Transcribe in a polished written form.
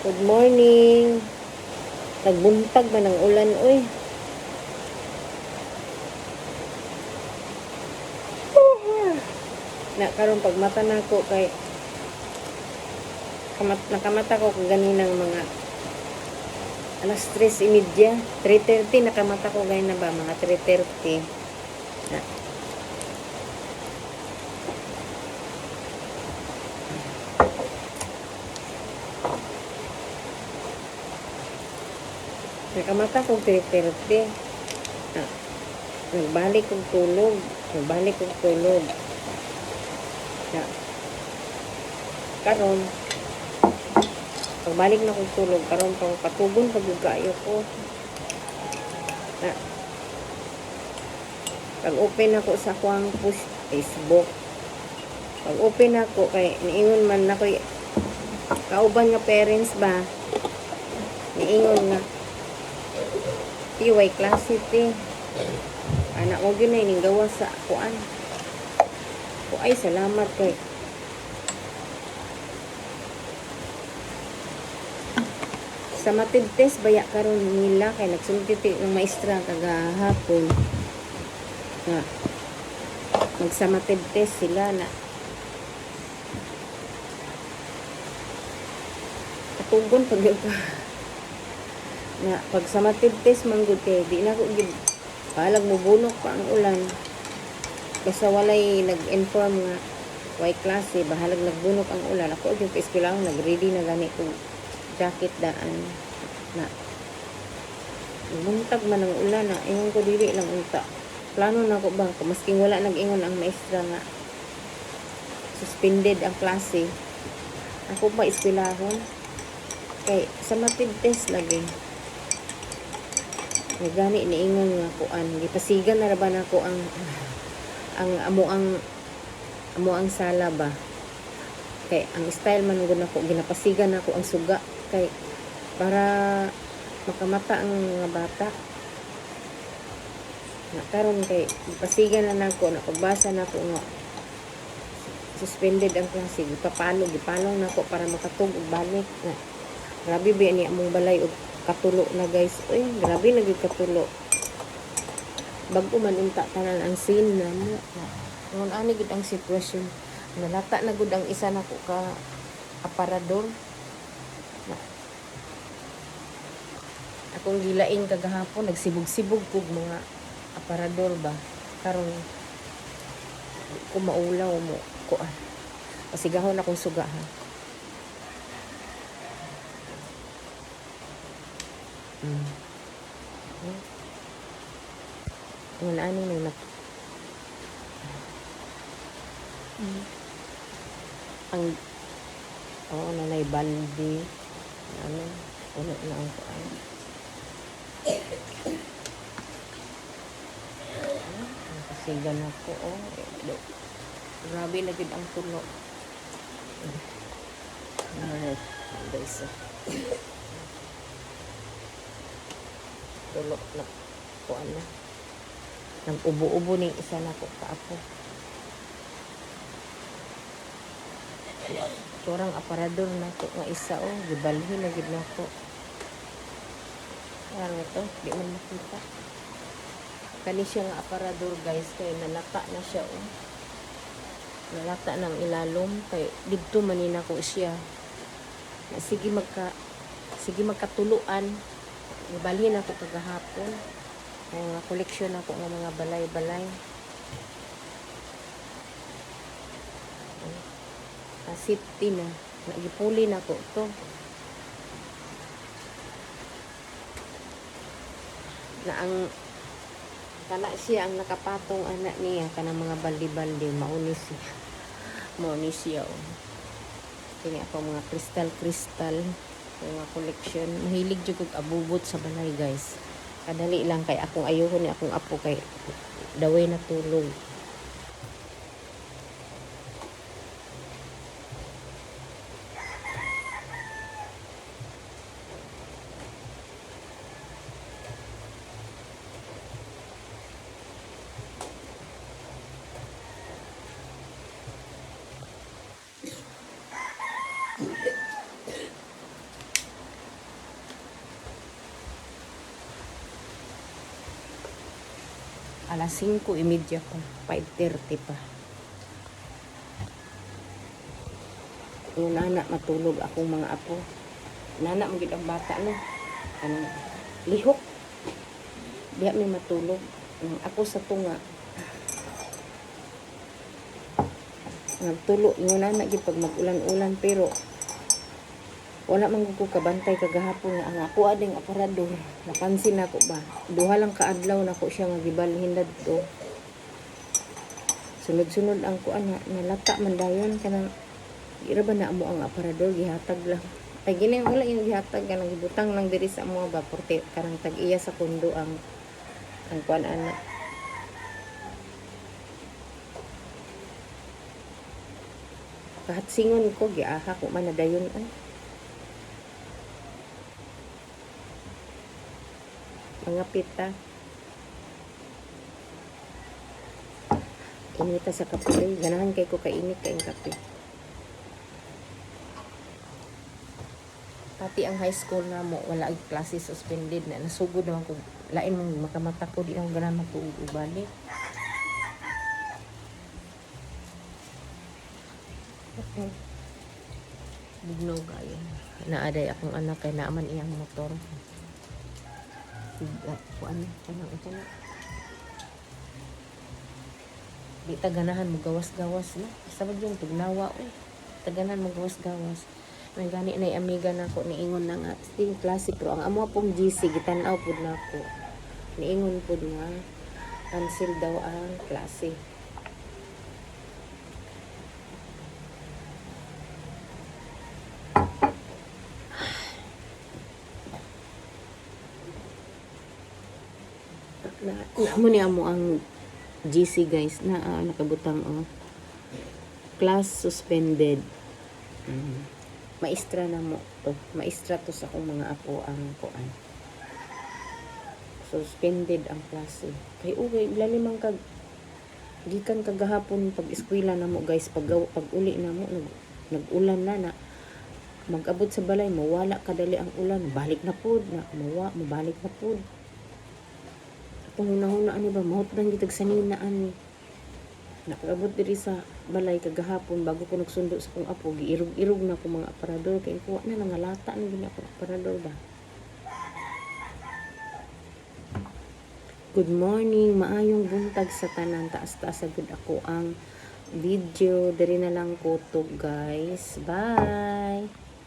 Good morning. Nagbuntag man ng ulan, uy. Na karon pag mata nako kay nakamata ko ganinang mga alas 3:30, 3:30 nakamata ko gay na ba mga 3:30. Na. Nakamata ko 3:30. Na. Nagbalik kong tulog. Na. Karon pagbalik na kong tulog karon pang patugon pagkayo ko. Na. Pag open ako sa kuang push Facebook. Pag open ako kay niingon man na koy kauban nga parents ba. Niingon nga PY klase ti. Anak mo gyud na ining gawa sa kuan. O ay salamat kay sa matid test baya karon nila kay nagsulti ng maestra kagahapon na magsamatid test sila na katugon pag na pag sa matid test manggod kay di na ko gid palag mo bunok pa ang ulan basta walay nag-inform nga way klase bahalag nagbunok ang ulan ako gyud pa eskwelahan nag-ready na gani ko jacket daan na buntag man ang ulan na ingon ko dili lang unta plano na ko ba masking wala nag-ingon ang maestra nga suspended ang klase ako ba eskwelahon kay sa matid test lagi gani niingon nga kuan gipasigan na ba nako ang amo ang sala ba kay ang style man gud nako ginapasigan nako ang suga kay para makamata ang mga bata na karon kay gipasigan na nako na pagbasa nako nga suspended ang klase gipalong nako para makatug og balik na grabe ba ni among balay og katulo na guys oy grabe na gyud katulo bago man unta tanan ang scene na mo ngon ani gud ang sitwasyon nalata na gud ang isa nako ka aparador na akong gilain kagahapon nagsibog-sibog kog mga aparador ba karon ko maulaw mo ko pasigahon akong sugahan wala ani nang ang nanay baldi uno na ang kuan kasigan ako grabe na gid ang tulo guys tulo na kuan na nag-ubo-ubo ning isa nako kaapo turang aparador nako nga isa gibalhin na gid nako ano to di man makita kani siya nga aparador guys kay nalata na siya nalata ng ilalom kay didto manina ko siya sige magkatuluan gibalhin ako kagahapon mga koleksyon ako ng mga balay-balay safety na nagipuli na ko to na ang kana siya ang nakapatong anak niya kanang mga baldi-baldi mauni siya kini ako mga kristal mga koleksyon mahilig jud kog abubot sa balay guys kadali lang kay akong ayuhon ni akong apo kay daway na tulog Alas 5:30 pa. 5:30 pa. Yung nana matulog akong mga apo. Nana mo gid ang bata no. Ano, lihok. Diha may matulog. Ako sa tunga. Nagtulo yung nana gid pag mag-ulan-ulan pero wala man ko kabantay kagahapon nga ang ako ading aparador. Napansin ako ba? Duha lang kaadlaw nako siya nga gibalhin dadto. Sunod-sunod ang kuan nalata man dayon kanang ira ba na amo ang aparador gihatag lang. Ay gini wala yung gihatag kanang gibutang lang diri sa amo ba porte kanang tag-iya sa kundo ang kuan ana. Kahat singon ko giaha ko man na dayon ay. Mga pita. Inita sa kape. Ganahan kay ko kainit kayong kape. Pati ang high school na mo, wala ang klase suspended na. Nasugod naman kung lain mong makamata ko, di lang ganahan magtuubalik. Okay. Bugnog ayan. Naaday akong anak kay naaman iyang motor. Kuan ito na. Di taganahan mo gawas-gawas na. Sabag yung tugnawa taganahan mo gawas-gawas. May gani na amiga na ko niingon na nga sting klase pero ang amo pong GC gitanaw pud na ko. Niingon pud nga cancel daw ang klase. Amo ni amo ang GC guys na nakabutang class suspended. Maestra na mo to. Maestra to sa akong mga apo ang kuan. Suspended ang klase. Kay okay, lalimang kag gikan kagahapon pag eskwela na mo guys pag uli na mo nag-ulan na mag-abot sa balay mawala kadali ang ulan balik na pud na mabalik na pud. Huna-huna ani ba mahutdan gitag sanina ani nakabot diri sa balay kagahapon bago ko nagsundo sa kong apo giirog-irog na ko mga aparador kay kuha na nangalata ni gini aparador ba. Good morning, maayong buntag sa tanan, taas-taas agud ako ang video diri na lang ko to guys, bye.